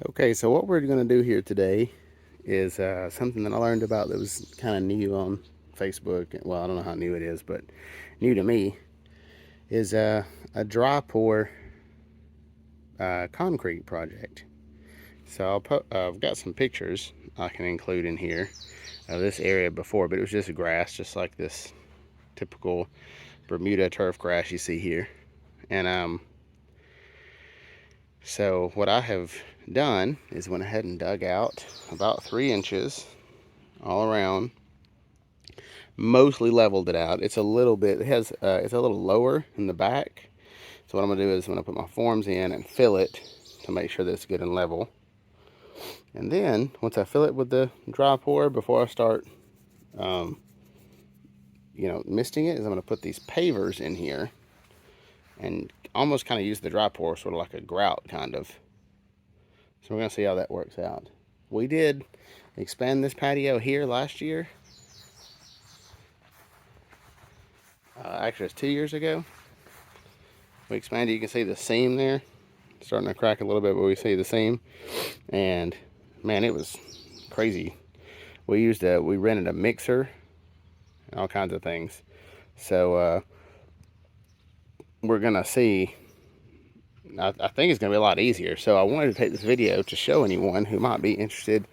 Okay, so what we're going to do here today is something that I learned about that was kind of new on Facebook. Well, I don't know how new it is, but new to me is a dry pour concrete project. So I've got some pictures I can include in here of this area before, but it was just grass, just like this typical Bermuda turf grass you see here. And so what I have done is went ahead and dug out about 3 inches all around, mostly leveled it out. It's a little bit, it's a little lower in the back. So what I'm gonna do is I'm gonna put my forms in and fill it to make sure that it's good and level. And then once I fill it with the dry pour, before I start, misting it, is I'm gonna put these pavers in here and almost kind of use the dry pour sort of like a grout kind of. So we're gonna see how that works out. We did expand this patio here last year. Actually, it's 2 years ago. We expanded. You can see the seam there starting to crack a little bit, but we see the seam. And man, it was crazy. We rented a mixer and all kinds of things. So we're gonna see. I think it's gonna be a lot easier. So I wanted to take this video to show anyone who might be interested.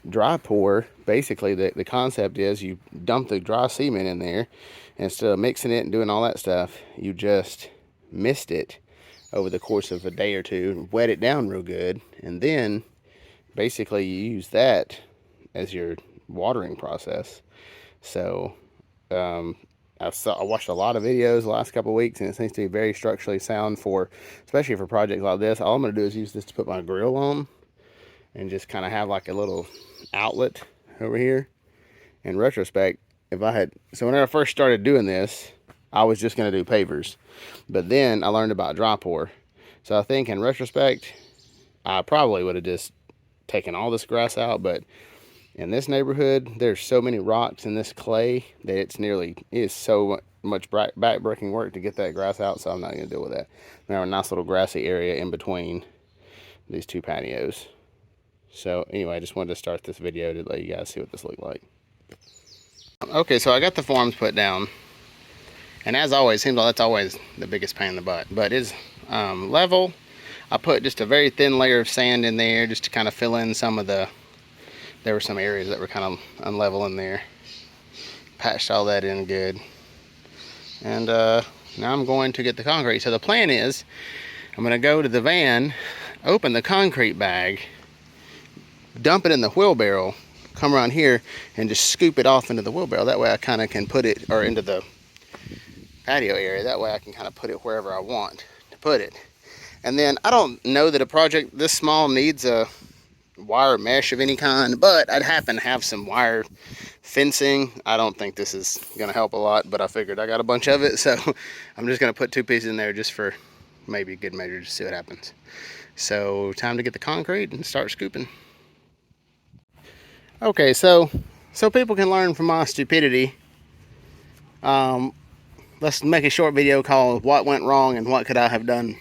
Dry pour, basically the concept is you dump the dry cement in there, and instead of mixing it and doing all that stuff, you just mist it over the course of a day or two, wet it down real good, and then basically you use that as your watering process. So I watched a lot of videos the last couple of weeks, and it seems to be very structurally sound especially for projects like this. All I'm going to do is use this to put my grill on and just kind of have like a little outlet over here. In retrospect, when I first started doing this, I was just going to do pavers, but then I learned about dry pour. So I think in retrospect, I probably would have just taken all this grass out, but in this neighborhood, there's so many rocks in this clay that it is so much back-breaking work to get that grass out, so I'm not going to deal with that. We have a nice little grassy area in between these two patios. So anyway, I just wanted to start this video to let you guys see what this looked like. Okay, so I got the forms put down, and as always, seems like that's always the biggest pain in the butt, but it's level. I put just a very thin layer of sand in there just to kind of fill in there were some areas that were kind of unlevel in there. Patched all that in good. And now I'm going to get the concrete. So the plan is, I'm gonna go to the van, open the concrete bag, dump it in the wheelbarrow, come around here and just scoop it off into the wheelbarrow. That way I kind of can put it, or into the patio area. That way I can kind of put it wherever I want to put it. And then I don't know that a project this small needs a wire mesh of any kind, but I'd happen to have some wire fencing. I don't think this is gonna help a lot, but I figured I got a bunch of it, so I'm just gonna put 2 pieces in there just for maybe a good measure, to see what happens. So time to get the concrete and start scooping. Okay, so people can learn from my stupidity. Let's make a short video called "What Went Wrong and What Could I Have Done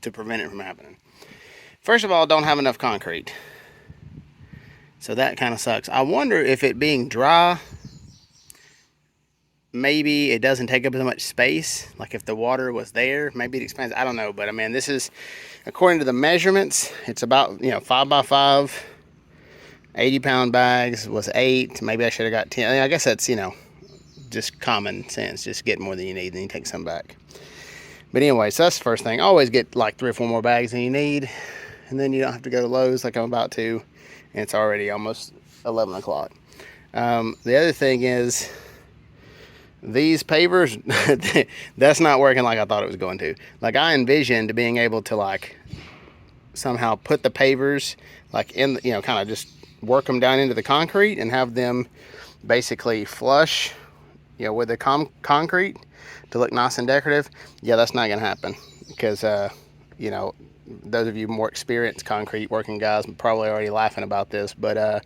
to Prevent It from Happening." First of all, don't have enough concrete, so that kind of sucks. I wonder if it being dry, maybe it doesn't take up as much space. Like if the water was there, maybe it expands. I don't know, but I mean, this is according to the measurements. It's about 5 by 5. 80-pound bags was 8. Maybe I should have got 10. I guess that's, just common sense. Just get more than you need, then you take some back. But anyway, so that's the first thing. Always get like 3 or 4 more bags than you need. And then you don't have to go to Lowe's like I'm about to. And it's already almost 11 o'clock. The other thing is, these pavers, that's not working like I thought it was going to. Like I envisioned being able to like somehow put the pavers like in, kind of just work them down into the concrete and have them basically flush, with the concrete to look nice and decorative. Yeah, that's not gonna happen because, those of you more experienced concrete working guys are probably already laughing about this, but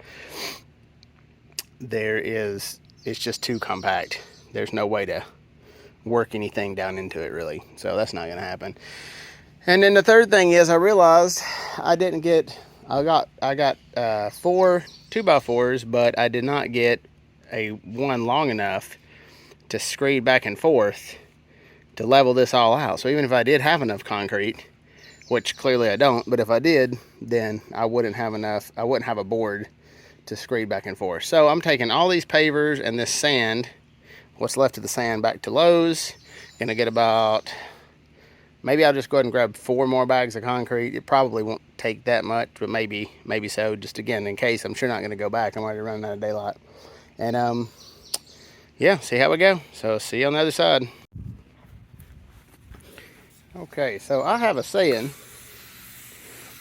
it's just too compact. There's no way to work anything down into it really, so that's not gonna happen. And then the third thing is, I realized I didn't get I got 4 2x4s, but I did not get a one long enough to screed back and forth to level this all out. So even if I did have enough concrete, which clearly I don't, but if I did, then I wouldn't have enough, I wouldn't have a board to screed back and forth. So I'm taking all these pavers and this sand, what's left of the sand, back to Lowe's. Gonna get about, maybe I'll just go ahead and grab 4 more bags of concrete. It probably won't take that much, but maybe so, just again in case. I'm sure not gonna go back, I'm already running out of daylight. And yeah, see how we go. So see you on the other side. Okay, so I have a saying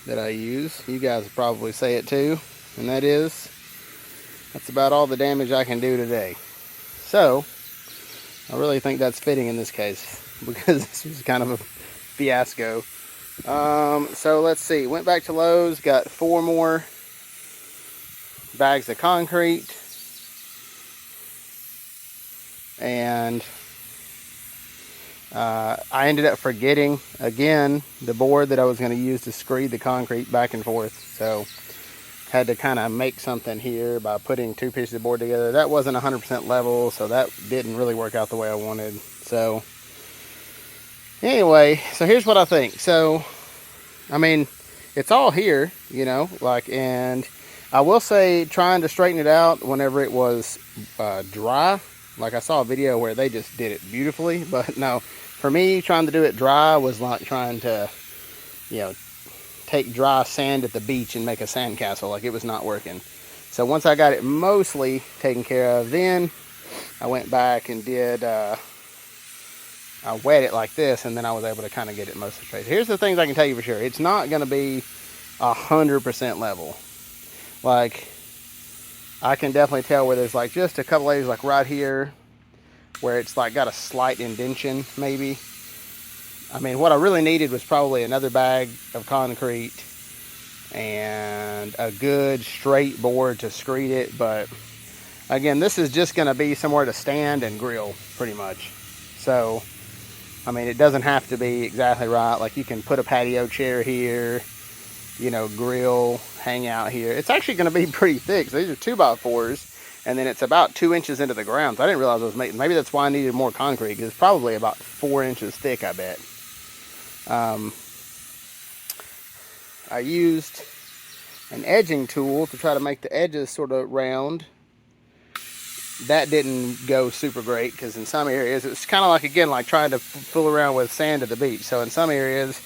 that I use. You guys probably say it too, and that is, that's about all the damage I can do today. So I really think that's fitting in this case, because this was kind of a fiasco. So let's see, went back to Lowe's, got 4 more bags of concrete, and I ended up forgetting again the board that I was going to use to screed the concrete back and forth. So had to kind of make something here by putting 2 pieces of board together. That wasn't 100% level, so that didn't really work out the way I wanted. So anyway, so here's what I think. So I mean, it's all here, you know, like, and I will say trying to straighten it out whenever it was dry, like I saw a video where they just did it beautifully, but no, for me, trying to do it dry was like trying to, you know, take dry sand at the beach and make a sand castle. Like, it was not working. So once I got it mostly taken care of, then I went back and did, I wet it like this, and then I was able to kind of get it mostly straight. Here's the things I can tell you for sure. It's not going to be 100% level. Like, I can definitely tell where there's like just a couple areas, like right here, where it's like got a slight indentation maybe. I mean, what I really needed was probably another bag of concrete and a good straight board to screed it. But again, this is just going to be somewhere to stand and grill pretty much. So I mean, it doesn't have to be exactly right. Like, you can put a patio chair here, you know, grill, hang out here. It's actually going to be pretty thick. So these are 2x4s, and then it's about 2 inches into the ground. So I didn't realize it was making, maybe that's why I needed more concrete, because it's probably about 4 inches thick, I bet. I used an edging tool to try to make the edges sort of round. That didn't go super great, because in some areas it's kind of like, again, like trying to fool around with sand at the beach. So in some areas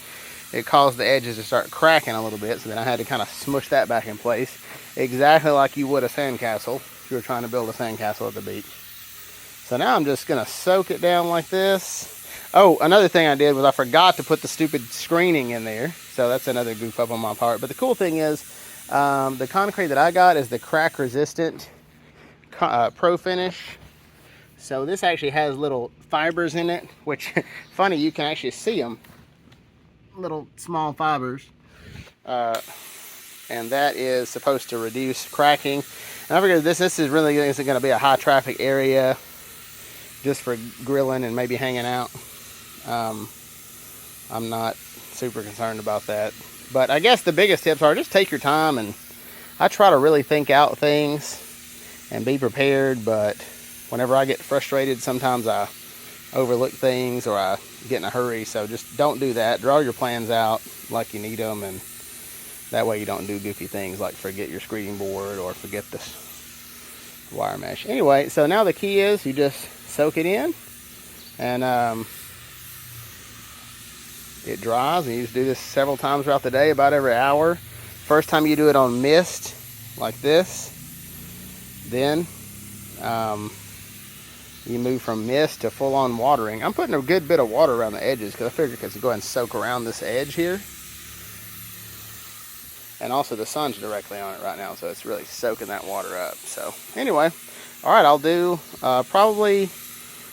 it caused the edges to start cracking a little bit, so then I had to kind of smush that back in place, exactly like you would a sandcastle if you were trying to build a sandcastle at the beach. So now I'm just gonna soak it down like this. Oh, another thing I did was I forgot to put the stupid screening in there, so that's another goof up on my part. But the cool thing is, the concrete that I got is the crack resistant Pro Finish. So this actually has little fibers in it, which funny, you can actually see them, little small fibers, and that is supposed to reduce cracking. And I figured this is really isn't going to be a high traffic area, just for grilling and maybe hanging out. I'm not super concerned about that, but I guess the biggest tips are just take your time, and I try to really think out things and be prepared. But whenever I get frustrated, sometimes I overlook things or I get in a hurry. So just don't do that. Draw your plans out like you need them, and that way you don't do goofy things like forget your screeding board or forget this wire mesh. Anyway, so now the key is you just soak it in, and it dries, and you just do this several times throughout the day, about every hour. First time you do it on mist like this, then you move from mist to full-on watering. I'm putting a good bit of water around the edges because I figured I could go ahead and soak around this edge here. And also the sun's directly on it right now, so it's really soaking that water up. So anyway, all right, I'll do probably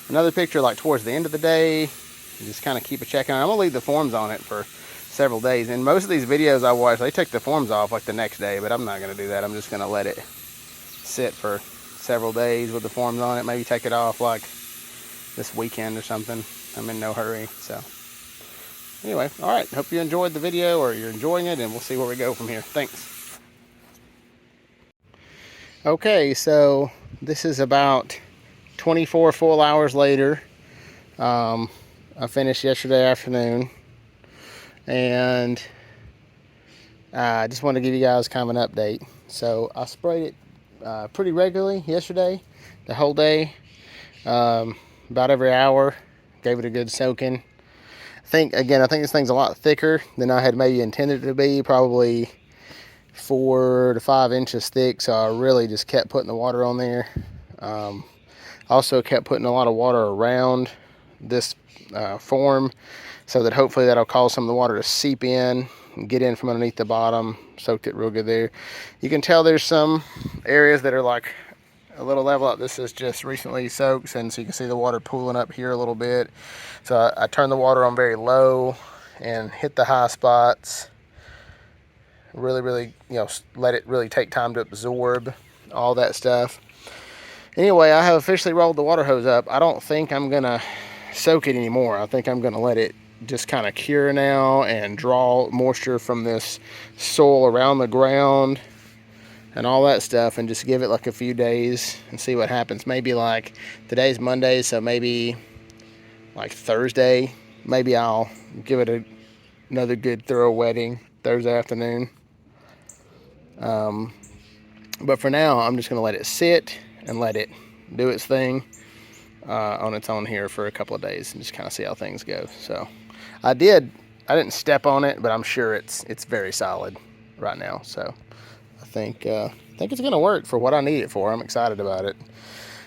another picture like towards the end of the day. Just kind of keep a check on it. I'm gonna leave the forms on it for several days. And most of these videos I watch, they take the forms off like the next day, but I'm not gonna do that. I'm just gonna let it sit for several days with the forms on it. Maybe take it off like this weekend or something. I'm in no hurry. So Anyway, all right. Hope you enjoyed the video, or you're enjoying it, and we'll see where we go from here. Thanks. Okay, so this is about 24 full hours later. I finished yesterday afternoon, and I just wanted to give you guys kind of an update. So I sprayed it pretty regularly yesterday, the whole day, about every hour. Gave it a good soaking. I think this thing's a lot thicker than I had maybe intended it to be, probably 4 to 5 inches thick, so I really just kept putting the water on there. Also kept putting a lot of water around this form, so that hopefully that'll cause some of the water to seep in and get in from underneath the bottom. Soaked it real good there. You can tell there's some areas that are like a little level up. This is just recently soaked, and so you can see the water pooling up here a little bit. So I turned the water on very low and hit the high spots. Really, let it really take time to absorb all that stuff. Anyway, I have officially rolled the water hose up. I don't think I'm gonna soak it anymore. I think I'm gonna let it just kind of cure now and draw moisture from this soil around the ground and all that stuff, and just give it like a few days and see what happens. Maybe like today's Monday, so maybe like Thursday, maybe I'll give it another good thorough wetting Thursday afternoon. But for now, I'm just gonna let it sit and let it do its thing on its own here for a couple of days, and just kind of see how things go. So I didn't step on it, but I'm sure it's very solid right now. So I think it's gonna work for what I need it for. I'm excited about it.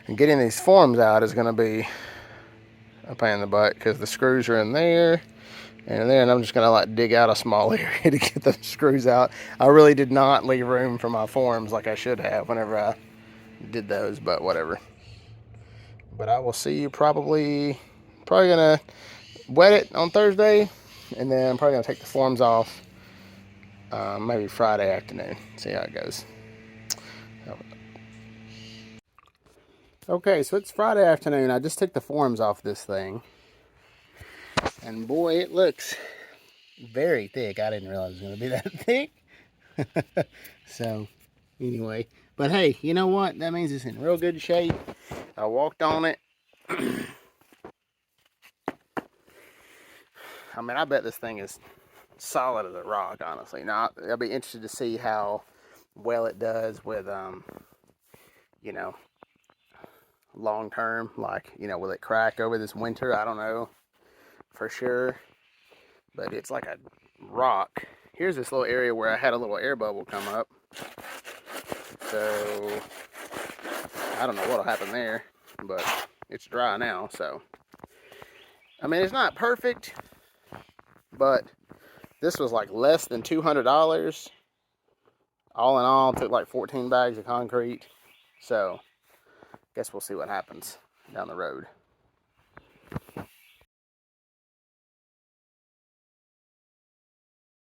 And getting these forms out is gonna be a pain in the butt, because the screws are in there and then I'm just gonna like dig out a small area to get the screws out. I really did not leave room for my forms like I should have whenever I did those, but whatever. But I will see you probably gonna wet it on Thursday, and then I'm probably gonna take the forms off maybe Friday afternoon. See how it goes. Okay, so it's Friday afternoon. I just took the forms off this thing, and boy, it looks very thick. I didn't realize it was gonna be that thick. So anyway, but hey, you know what? That means it's in real good shape. I walked on it. I mean, I bet this thing is solid as a rock, honestly. Now, I'll be interested to see how well it does with, long term. Like, will it crack over this winter? I don't know for sure. But it's like a rock. Here's this little area where I had a little air bubble come up. So, I don't know what'll happen there, but it's dry now, so. I mean, it's not perfect, but this was like less than $200. All in all, took like 14 bags of concrete. So, guess we'll see what happens down the road.